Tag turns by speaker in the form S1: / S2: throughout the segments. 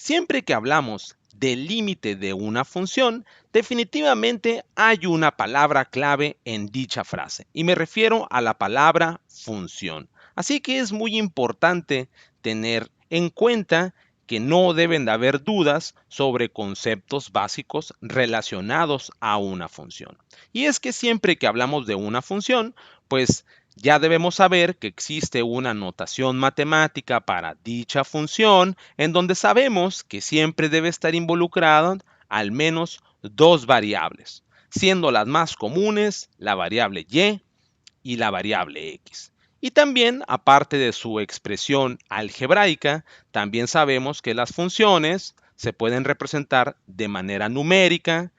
S1: Siempre que hablamos del límite de una función, definitivamente hay una palabra clave en dicha frase, y me refiero a la palabra función. Así que es muy importante tener en cuenta que no deben de haber dudas sobre conceptos básicos relacionados a una función. Y es que siempre que hablamos de una función, pues ya debemos saber que existe una notación matemática para dicha función, en donde sabemos que siempre debe estar involucrada al menos dos variables, siendo las más comunes la variable y la variable x. Y también, aparte de su expresión algebraica, también sabemos que las funciones se pueden representar de manera numérica,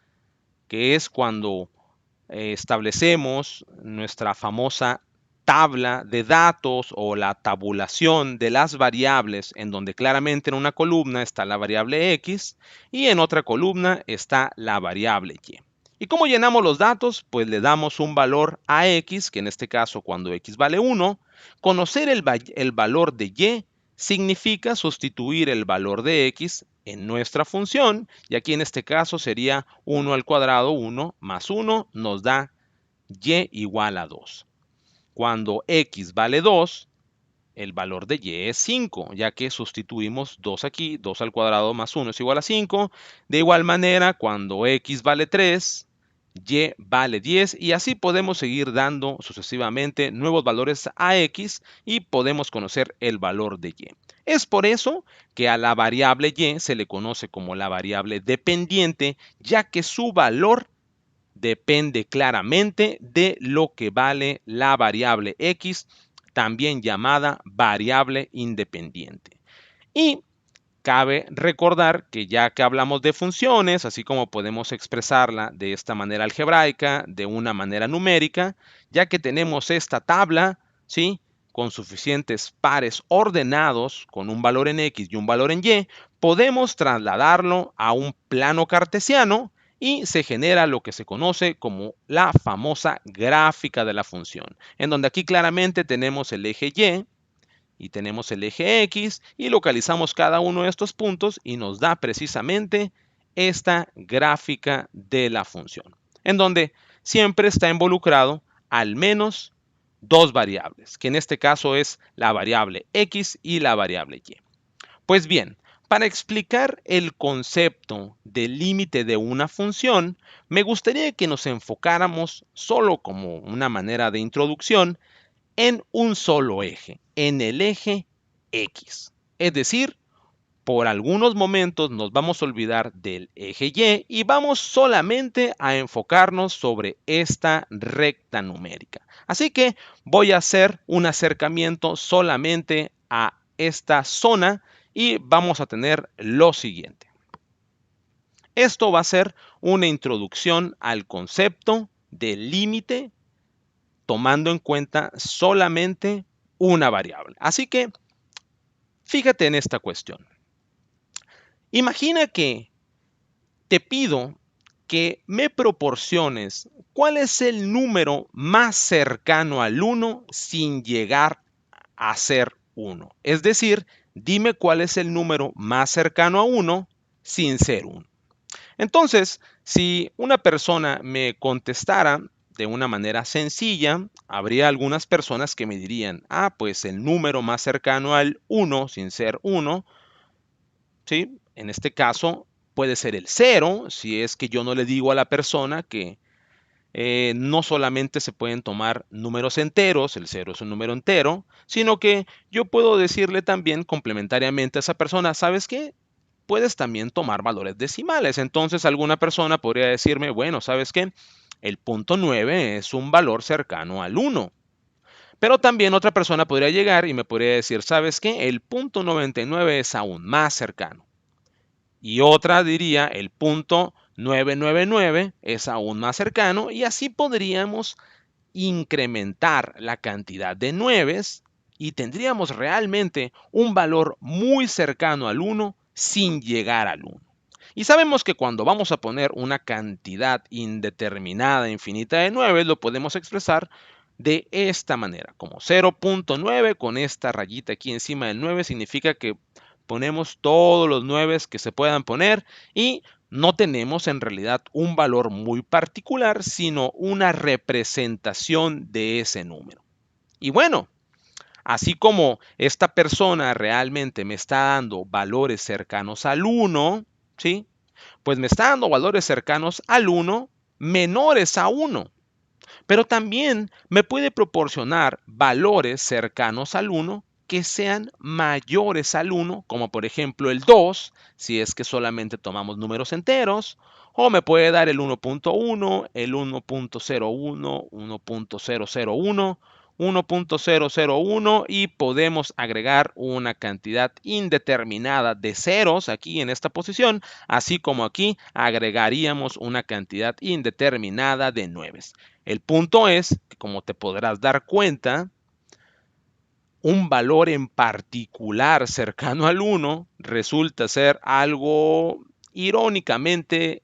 S1: que es cuando establecemos nuestra famosa tabla de datos o la tabulación de las variables, en donde claramente en una columna está la variable x y en otra columna está la variable y. ¿Y cómo llenamos los datos? Pues le damos un valor a x, que en este caso cuando x vale 1, conocer el valor de y significa sustituir el valor de x en nuestra función, y aquí en este caso sería 1 al cuadrado, 1 más 1 nos da y igual a 2. Cuando x vale 2, el valor de y es 5, ya que sustituimos 2 aquí, 2 al cuadrado más 1 es igual a 5. De igual manera, cuando x vale 3, y vale 10, y así podemos seguir dando sucesivamente nuevos valores a x y podemos conocer el valor de y. Es por eso que a la variable y se le conoce como la variable dependiente, ya que su valor depende claramente de lo que vale la variable x, también llamada variable independiente. Y cabe recordar que ya que hablamos de funciones, así como podemos expresarla de esta manera algebraica, de una manera numérica, ya que tenemos esta tabla, ¿sí?, con suficientes pares ordenados, con un valor en x y un valor en y, podemos trasladarlo a un plano cartesiano y se genera lo que se conoce como la famosa gráfica de la función, en donde aquí claramente tenemos el eje y tenemos el eje X y localizamos cada uno de estos puntos y nos da precisamente esta gráfica de la función, en donde siempre está involucrado al menos dos variables, que en este caso es la variable X y la variable Y. Pues bien, para explicar el concepto del límite de una función, me gustaría que nos enfocáramos solo como una manera de introducción en un solo eje, en el eje X. Es decir, por algunos momentos nos vamos a olvidar del eje Y y vamos solamente a enfocarnos sobre esta recta numérica. Así que voy a hacer un acercamiento solamente a esta zona y vamos a tener lo siguiente. Esto va a ser una introducción al concepto del límite tomando en cuenta solamente una variable. Así que fíjate en esta cuestión. Imagina que te pido que me proporciones cuál es el número más cercano al 1 sin llegar a ser 1. Es decir, dime cuál es el número más cercano a 1 sin ser 1. Entonces, si una persona me contestara de una manera sencilla, habría algunas personas que me dirían, pues el número más cercano al 1 sin ser 1, ¿sí?, en este caso puede ser el 0, si es que yo no le digo a la persona que no solamente se pueden tomar números enteros, el 0 es un número entero, sino que yo puedo decirle también complementariamente a esa persona, ¿sabes qué? Puedes también tomar valores decimales. Entonces alguna persona podría decirme, bueno, ¿sabes qué? El punto 9 es un valor cercano al 1. Pero también otra persona podría llegar y me podría decir, ¿sabes qué? El punto 99 es aún más cercano. Y otra diría, el punto 999 es aún más cercano, y así podríamos incrementar la cantidad de nueves y tendríamos realmente un valor muy cercano al 1 sin llegar al 1. Y sabemos que cuando vamos a poner una cantidad indeterminada, infinita de 9, lo podemos expresar de esta manera, como 0.9 con esta rayita aquí encima del 9 significa que ponemos todos los 9 que se puedan poner y no tenemos en realidad un valor muy particular, sino una representación de ese número. Y bueno, así como esta persona realmente me está dando valores cercanos al 1, ¿sí? Pues me está dando valores cercanos al 1 menores a 1. Pero también me puede proporcionar valores cercanos al 1 que sean mayores al 1, como por ejemplo el 2, si es que solamente tomamos números enteros, o me puede dar el 1.1, el 1.01, 1.001, 1.001 y podemos agregar una cantidad indeterminada de ceros aquí en esta posición, así como aquí agregaríamos una cantidad indeterminada de 9. El punto es que, como te podrás dar cuenta, un valor en particular cercano al 1 resulta ser algo irónicamente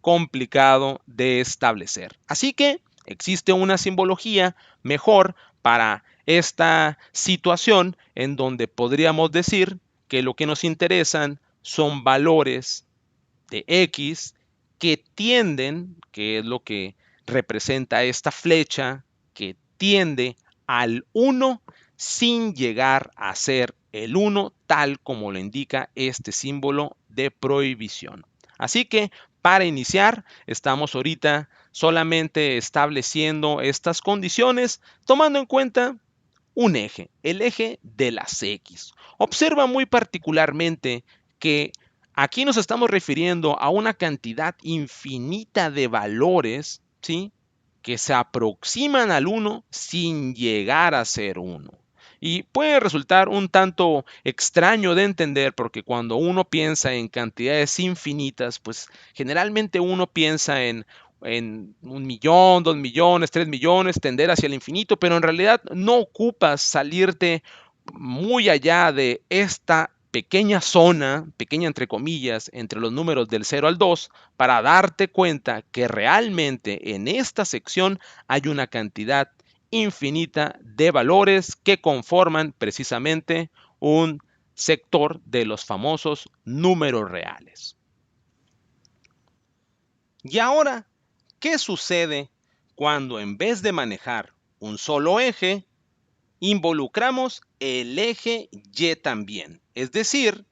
S1: complicado de establecer. Así que existe una simbología mejor para esta situación en donde podríamos decir que lo que nos interesan son valores de X que tienden, que es lo que representa esta flecha, que tiende al 1 sin llegar a ser el 1 tal como lo indica este símbolo de prohibición. Así que para iniciar, estamos ahorita solamente estableciendo estas condiciones, tomando en cuenta un eje, el eje de las X. Observa muy particularmente que aquí nos estamos refiriendo a una cantidad infinita de valores, ¿sí? Que se aproximan al 1 sin llegar a ser 1. Y puede resultar un tanto extraño de entender porque cuando uno piensa en cantidades infinitas, pues generalmente uno piensa en 1 millón, 2 millones, 3 millones, tender hacia el infinito, pero en realidad no ocupas salirte muy allá de esta pequeña zona, pequeña entre comillas, entre los números del 0 al 2, para darte cuenta que realmente en esta sección hay una cantidad infinita de valores que conforman precisamente un sector de los famosos números reales. Y ahora, ¿qué sucede cuando en vez de manejar un solo eje, involucramos el eje y también? Es decir,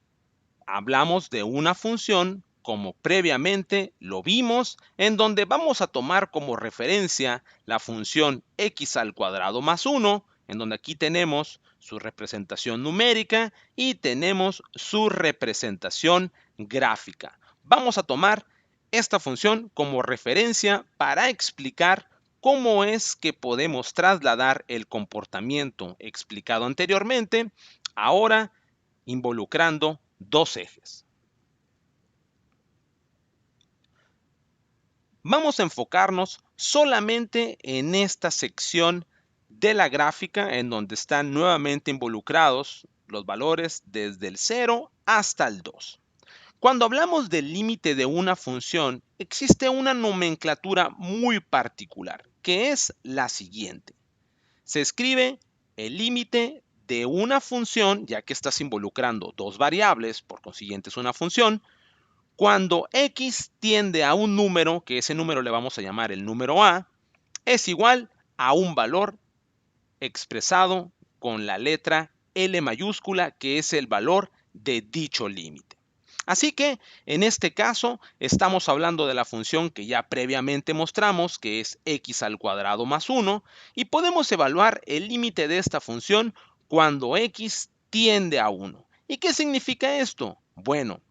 S1: hablamos de una función como previamente lo vimos, en donde vamos a tomar como referencia la función x al cuadrado más 1, en donde aquí tenemos su representación numérica y tenemos su representación gráfica. Vamos a tomar esta función como referencia para explicar cómo es que podemos trasladar el comportamiento explicado anteriormente, ahora involucrando dos ejes. Vamos a enfocarnos solamente en esta sección de la gráfica en donde están nuevamente involucrados los valores desde el 0 hasta el 2. Cuando hablamos del límite de una función, existe una nomenclatura muy particular, que es la siguiente. Se escribe el límite de una función, ya que estás involucrando dos variables, por consiguiente es una función, cuando x tiende a un número, que ese número le vamos a llamar el número a, es igual a un valor expresado con la letra L mayúscula, que es el valor de dicho límite. Así que en este caso estamos hablando de la función que ya previamente mostramos, que es x al cuadrado más 1, y podemos evaluar el límite de esta función cuando x tiende a 1. ¿Y qué significa esto? Bueno,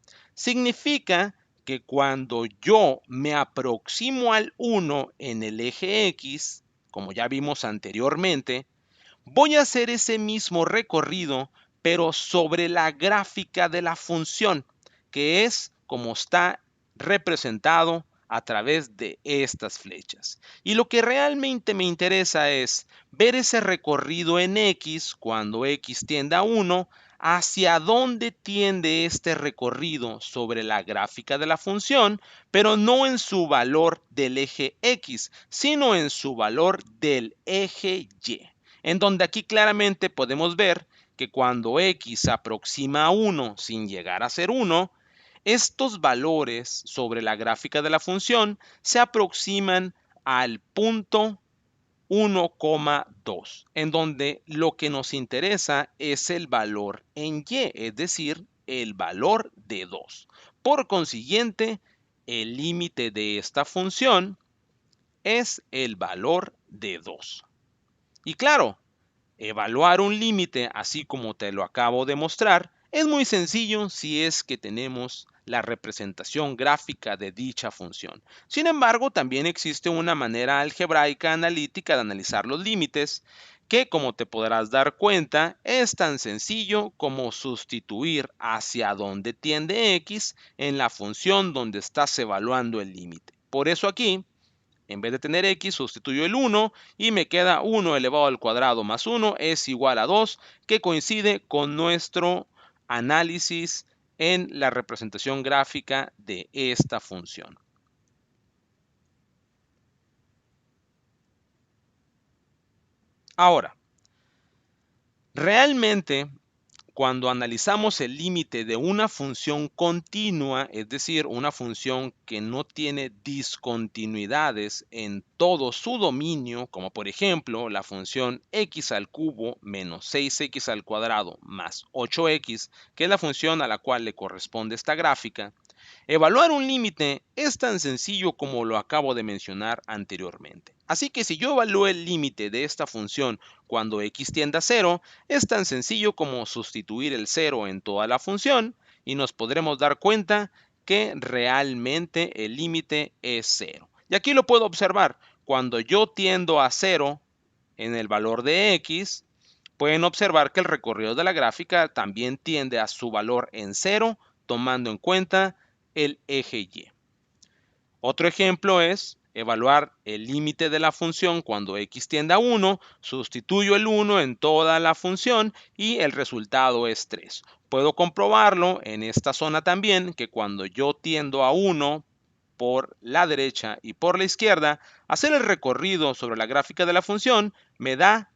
S1: significa que cuando yo me aproximo al 1 en el eje x, como ya vimos anteriormente, voy a hacer ese mismo recorrido, pero sobre la gráfica de la función, que es como está representado a través de estas flechas. Y lo que realmente me interesa es ver ese recorrido en x cuando x tiende a 1, hacia dónde tiende este recorrido sobre la gráfica de la función, pero no en su valor del eje x, sino en su valor del eje y, en donde aquí claramente podemos ver que cuando x se aproxima a 1 sin llegar a ser 1, estos valores sobre la gráfica de la función se aproximan al punto 1,2, en donde lo que nos interesa es el valor en y, es decir, el valor de 2. Por consiguiente, el límite de esta función es el valor de 2. Y claro, evaluar un límite, así como te lo acabo de mostrar, es muy sencillo si es que tenemos la representación gráfica de dicha función. Sin embargo, también existe una manera algebraica analítica de analizar los límites que, como te podrás dar cuenta, es tan sencillo como sustituir hacia donde tiende x en la función donde estás evaluando el límite. Por eso aquí, en vez de tener x, sustituyo el 1 y me queda 1 elevado al cuadrado más 1 es igual a 2, que coincide con nuestro análisis en la representación gráfica de esta función. Ahora, realmente, cuando analizamos el límite de una función continua, es decir, una función que no tiene discontinuidades en todo su dominio, como por ejemplo la función x al cubo menos 6x al cuadrado más 8x, que es la función a la cual le corresponde esta gráfica, evaluar un límite es tan sencillo como lo acabo de mencionar anteriormente. Así que si yo evalúo el límite de esta función cuando x tiende a 0, es tan sencillo como sustituir el 0 en toda la función y nos podremos dar cuenta que realmente el límite es 0. Y aquí lo puedo observar. Cuando yo tiendo a 0 en el valor de x, pueden observar que el recorrido de la gráfica también tiende a su valor en 0, tomando en cuenta el eje y. Otro ejemplo es evaluar el límite de la función cuando x tiende a 1, sustituyo el 1 en toda la función y el resultado es 3. Puedo comprobarlo en esta zona también, que cuando yo tiendo a 1 por la derecha y por la izquierda, hacer el recorrido sobre la gráfica de la función me da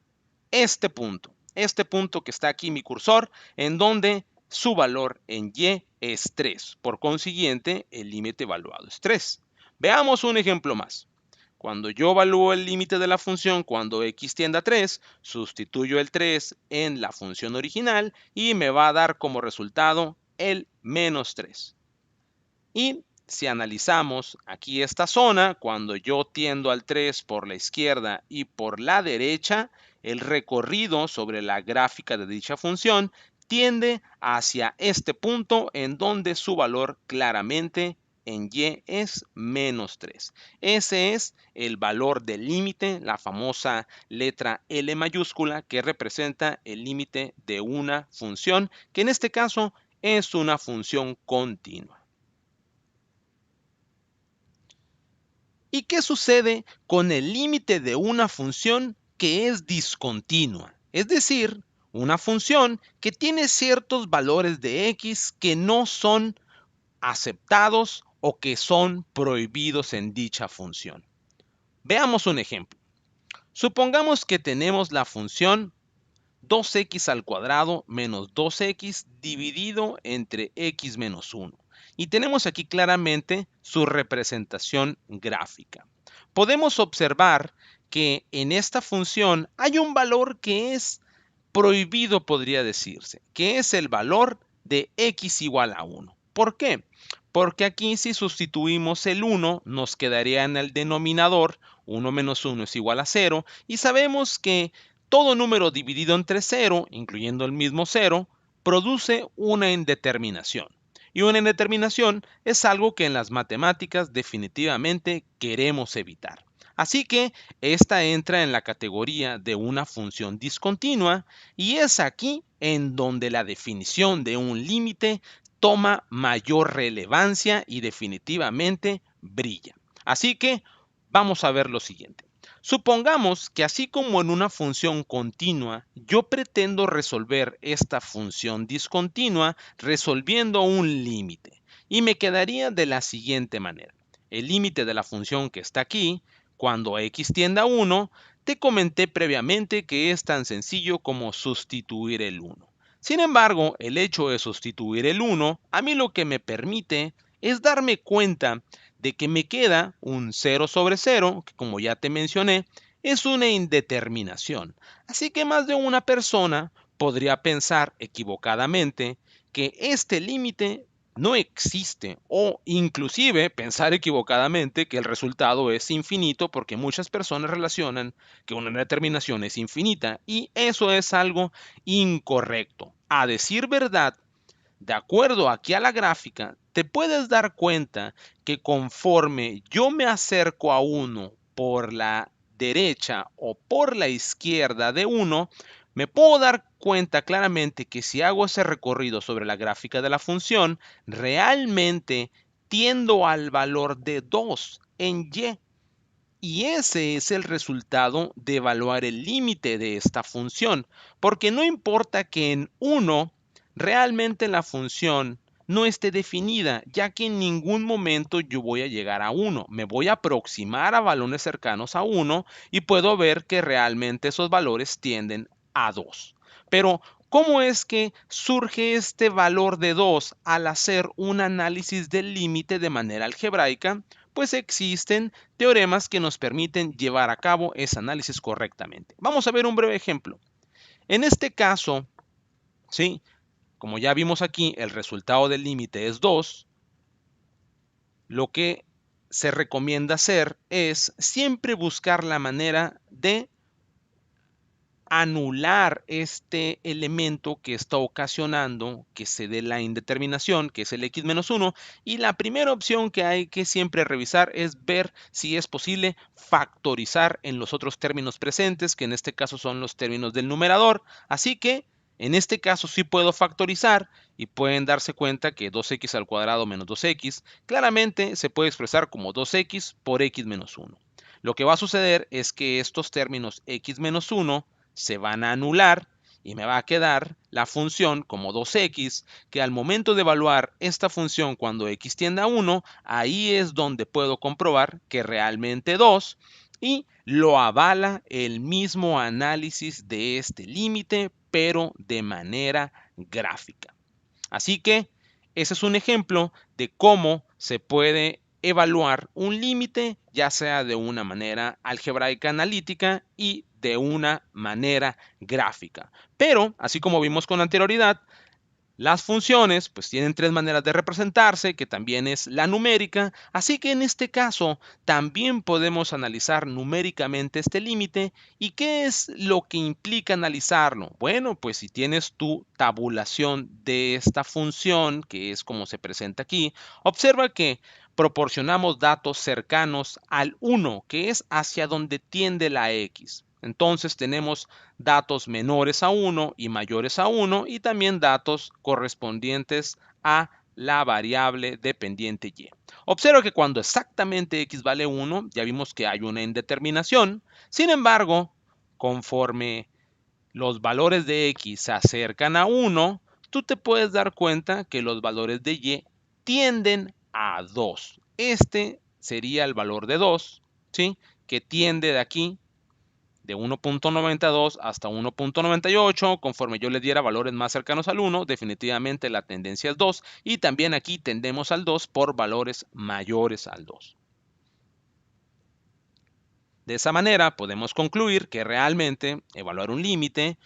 S1: este punto que está aquí mi cursor, en donde su valor en y es 3. Por consiguiente, el límite evaluado es 3. Veamos un ejemplo más. Cuando yo evalúo el límite de la función cuando x tiende a 3, sustituyo el 3 en la función original y me va a dar como resultado el menos 3. Y si analizamos aquí esta zona, cuando yo tiendo al 3 por la izquierda y por la derecha, el recorrido sobre la gráfica de dicha función tiende hacia este punto en donde su valor claramente en y es menos 3. Ese es el valor del límite, la famosa letra L mayúscula que representa el límite de una función, que en este caso es una función continua. ¿Y qué sucede con el límite de una función que es discontinua? Es decir, una función que tiene ciertos valores de x que no son aceptados o que son prohibidos en dicha función. Veamos un ejemplo. Supongamos que tenemos la función 2x al cuadrado menos 2x dividido entre x menos 1. Y tenemos aquí claramente su representación gráfica. Podemos observar que en esta función hay un valor que es prohibido, podría decirse, que es el valor de x igual a 1. ¿Por qué? Porque aquí si sustituimos el 1 nos quedaría en el denominador 1 menos 1 es igual a 0 y sabemos que todo número dividido entre 0, incluyendo el mismo 0, produce una indeterminación. Y una indeterminación es algo que en las matemáticas definitivamente queremos evitar. Así que esta entra en la categoría de una función discontinua y es aquí en donde la definición de un límite toma mayor relevancia y definitivamente brilla. Así que vamos a ver lo siguiente. Supongamos que así como en una función continua, yo pretendo resolver esta función discontinua resolviendo un límite. Y me quedaría de la siguiente manera. El límite de la función que está aquí, cuando x tiende a 1, te comenté previamente que es tan sencillo como sustituir el 1. Sin embargo, el hecho de sustituir el 1 a mí lo que me permite es darme cuenta de que me queda un 0/0, que como ya te mencioné, es una indeterminación. Así que más de una persona podría pensar equivocadamente que este límite no existe o inclusive pensar equivocadamente que el resultado es infinito porque muchas personas relacionan que una determinación es infinita y eso es algo incorrecto. A decir verdad, de acuerdo aquí a la gráfica, te puedes dar cuenta que conforme yo me acerco a uno por la derecha o por la izquierda de uno, me puedo dar cuenta claramente que si hago ese recorrido sobre la gráfica de la función, realmente tiendo al valor de 2 en y. Y ese es el resultado de evaluar el límite de esta función, porque no importa que en 1 realmente la función no esté definida, ya que en ningún momento yo voy a llegar a 1. Me voy a aproximar a valores cercanos a 1 y puedo ver que realmente esos valores tienden a 2. Pero, ¿cómo es que surge este valor de 2 al hacer un análisis del límite de manera algebraica? Pues existen teoremas que nos permiten llevar a cabo ese análisis correctamente. Vamos a ver un breve ejemplo. En este caso, ¿sí? Como ya vimos aquí, el resultado del límite es 2. Lo que se recomienda hacer es siempre buscar la manera de anular este elemento que está ocasionando que se dé la indeterminación, que es el x-1, y la primera opción que hay que siempre revisar es ver si es posible factorizar en los otros términos presentes, que en este caso son los términos del numerador. Así que en este caso sí puedo factorizar y pueden darse cuenta que 2x al cuadrado menos 2x claramente se puede expresar como 2x por x-1. Lo que va a suceder es que estos términos x-1 se van a anular y me va a quedar la función como 2x, que al momento de evaluar esta función cuando x tiende a 1, ahí es donde puedo comprobar que realmente 2 y lo avala el mismo análisis de este límite, pero de manera gráfica. Así que ese es un ejemplo de cómo se puede evaluar un límite, ya sea de una manera algebraica analítica y de una manera gráfica. Pero, así como vimos con anterioridad, las funciones pues tienen tres maneras de representarse, que también es la numérica, así que en este caso también podemos analizar numéricamente este límite. ¿Y qué es lo que implica analizarlo? Bueno, pues si tienes tu tabulación de esta función, que es como se presenta aquí, observa que proporcionamos datos cercanos al 1, que es hacia donde tiende la x. Entonces tenemos datos menores a 1 y mayores a 1 y también datos correspondientes a la variable dependiente y. Observa que cuando exactamente x vale 1, ya vimos que hay una indeterminación. Sin embargo, conforme los valores de x se acercan a 1, tú te puedes dar cuenta que los valores de y tienden a 2. Este sería el valor de 2, ¿sí? Que tiende de aquí de 1.92 hasta 1.98, conforme yo le diera valores más cercanos al 1, definitivamente la tendencia es 2 y también aquí tendemos al 2 por valores mayores al 2. De esa manera podemos concluir que realmente evaluar un límite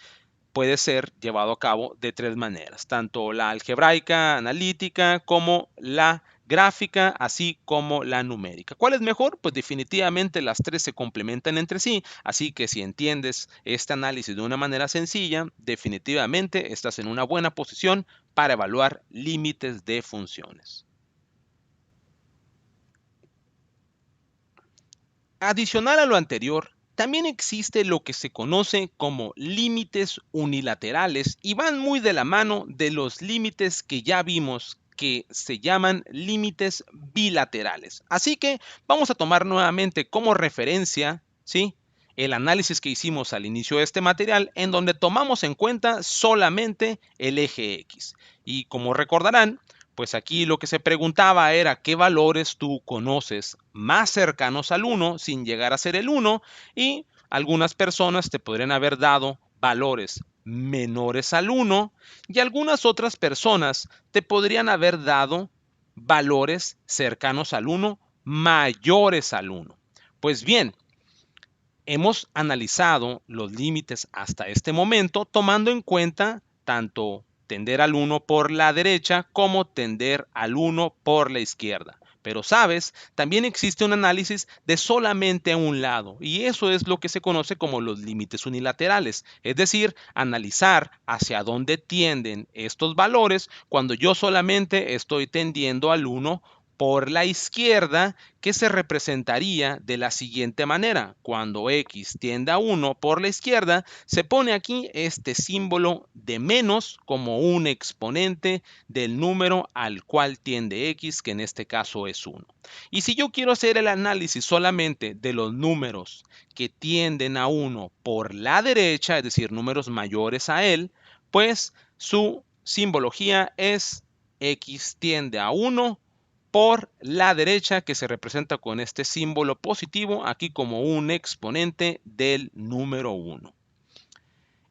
S1: puede ser llevado a cabo de tres maneras, tanto la algebraica, analítica, como la gráfica, así como la numérica. ¿Cuál es mejor? Pues definitivamente las tres se complementan entre sí, así que si entiendes este análisis de una manera sencilla, definitivamente estás en una buena posición para evaluar límites de funciones. Adicional a lo anterior, también existe lo que se conoce como límites unilaterales y van muy de la mano de los límites que ya vimos que se llaman límites bilaterales. Así que vamos a tomar nuevamente como referencia, ¿sí?, el análisis que hicimos al inicio de este material, en donde tomamos en cuenta solamente el eje X. Y como recordarán, pues aquí lo que se preguntaba era qué valores tú conoces más cercanos al 1 sin llegar a ser el 1, y algunas personas te podrían haber dado valores menores al 1 y algunas otras personas te podrían haber dado valores cercanos al 1 mayores al 1. Pues bien, hemos analizado los límites hasta este momento tomando en cuenta tanto tender al 1 por la derecha como tender al 1 por la izquierda. Pero sabes, también existe un análisis de solamente un lado y eso es lo que se conoce como los límites unilaterales, es decir, analizar hacia dónde tienden estos valores cuando yo solamente estoy tendiendo al 1 por la izquierda, que se representaría de la siguiente manera. Cuando x tiende a 1 por la izquierda, se pone aquí este símbolo de menos como un exponente del número al cual tiende x, que en este caso es 1. Y si yo quiero hacer el análisis solamente de los números que tienden a 1 por la derecha, es decir, números mayores a él, pues su simbología es x tiende a 1 por la derecha, que se representa con este símbolo positivo aquí como un exponente del número 1.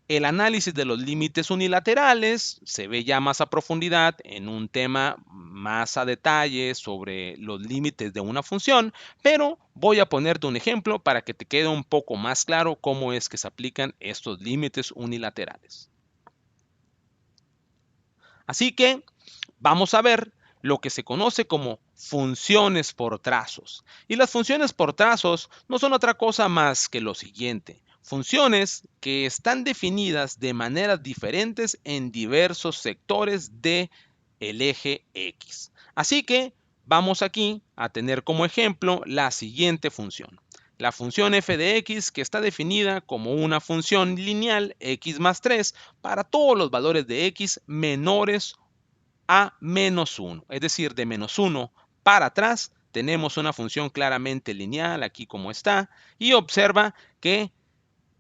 S1: El análisis de los límites unilaterales se ve ya más a profundidad en un tema más a detalle sobre los límites de una función, pero voy a ponerte un ejemplo para que te quede un poco más claro cómo es que se aplican estos límites unilaterales. Así que vamos a ver lo que se conoce como funciones por trazos. Y las funciones por trazos no son otra cosa más que lo siguiente. Funciones que están definidas de maneras diferentes en diversos sectores del eje X. Así que vamos aquí a tener como ejemplo la siguiente función. La función f de x, que está definida como una función lineal x más 3 para todos los valores de x menores a menos 1. Es decir, de menos 1 para atrás tenemos una función claramente lineal, aquí como está, y observa que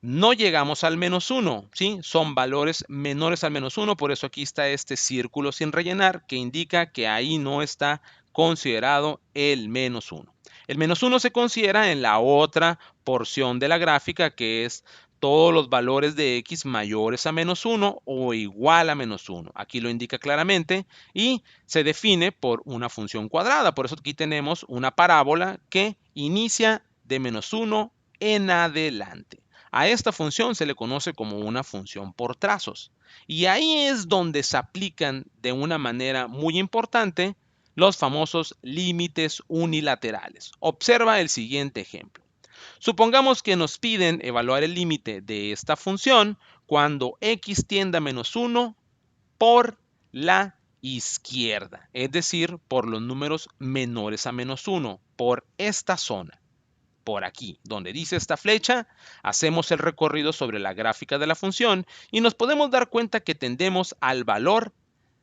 S1: no llegamos al menos 1, ¿sí? Son valores menores al menos 1, por eso aquí está este círculo sin rellenar que indica que ahí no está considerado el menos 1. El menos 1 se considera en la otra porción de la gráfica, que es todos los valores de x mayores a menos 1 o igual a menos 1. Aquí lo indica claramente y se define por una función cuadrada. Por eso aquí tenemos una parábola que inicia de menos 1 en adelante. A esta función se le conoce como una función por trazos. Y ahí es donde se aplican de una manera muy importante los famosos límites unilaterales. Observa el siguiente ejemplo. Supongamos que nos piden evaluar el límite de esta función cuando x tiende a menos 1 por la izquierda, es decir, por los números menores a menos 1, por esta zona. Por aquí, donde dice esta flecha, hacemos el recorrido sobre la gráfica de la función y nos podemos dar cuenta que tendemos al valor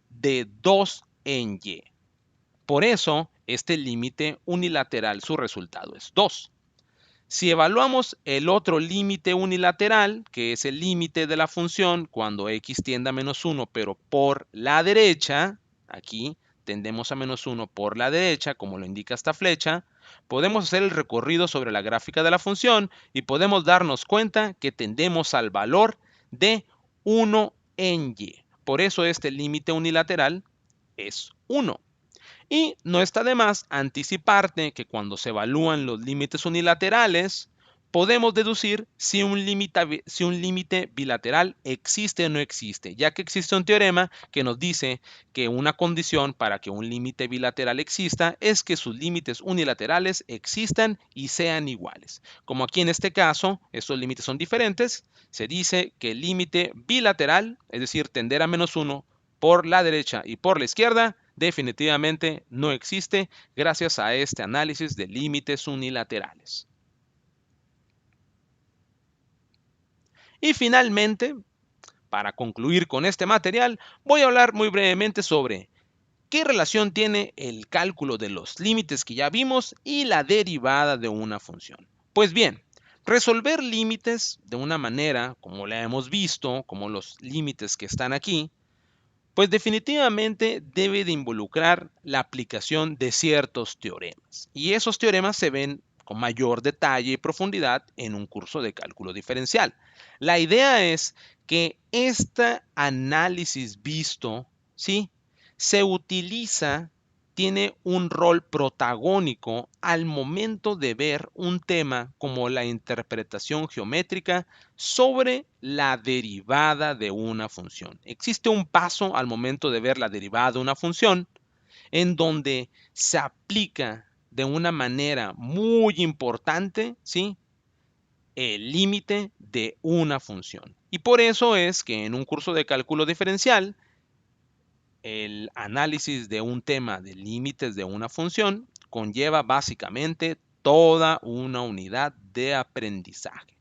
S1: de 2 en y. Por eso, este límite unilateral, su resultado es 2. Si evaluamos el otro límite unilateral, que es el límite de la función cuando x tiende a menos 1, pero por la derecha, aquí tendemos a menos 1 por la derecha, como lo indica esta flecha, podemos hacer el recorrido sobre la gráfica de la función y podemos darnos cuenta que tendemos al valor de 1 en y. Por eso este límite unilateral es 1. Y no está de más anticiparte que cuando se evalúan los límites unilaterales, podemos deducir si un límite bilateral existe o no existe, ya que existe un teorema que nos dice que una condición para que un límite bilateral exista es que sus límites unilaterales existan y sean iguales. Como aquí en este caso, estos límites son diferentes, se dice que el límite bilateral, es decir, tender a menos 1 por la derecha y por la izquierda, definitivamente no existe gracias a este análisis de límites unilaterales. Y finalmente, para concluir con este material, voy a hablar muy brevemente sobre qué relación tiene el cálculo de los límites que ya vimos y la derivada de una función. Pues bien, resolver límites de una manera como la hemos visto, como los límites que están aquí, pues definitivamente debe de involucrar la aplicación de ciertos teoremas. Y esos teoremas se ven con mayor detalle y profundidad en un curso de cálculo diferencial. La idea es que este análisis visto, ¿sí?, se utiliza, tiene un rol protagónico al momento de ver un tema como la interpretación geométrica sobre la derivada de una función. Existe un paso al momento de ver la derivada de una función en donde se aplica de una manera muy importante, ¿sí?, el límite de una función. Y por eso es que en un curso de cálculo diferencial, el análisis de un tema de límites de una función conlleva básicamente toda una unidad de aprendizaje.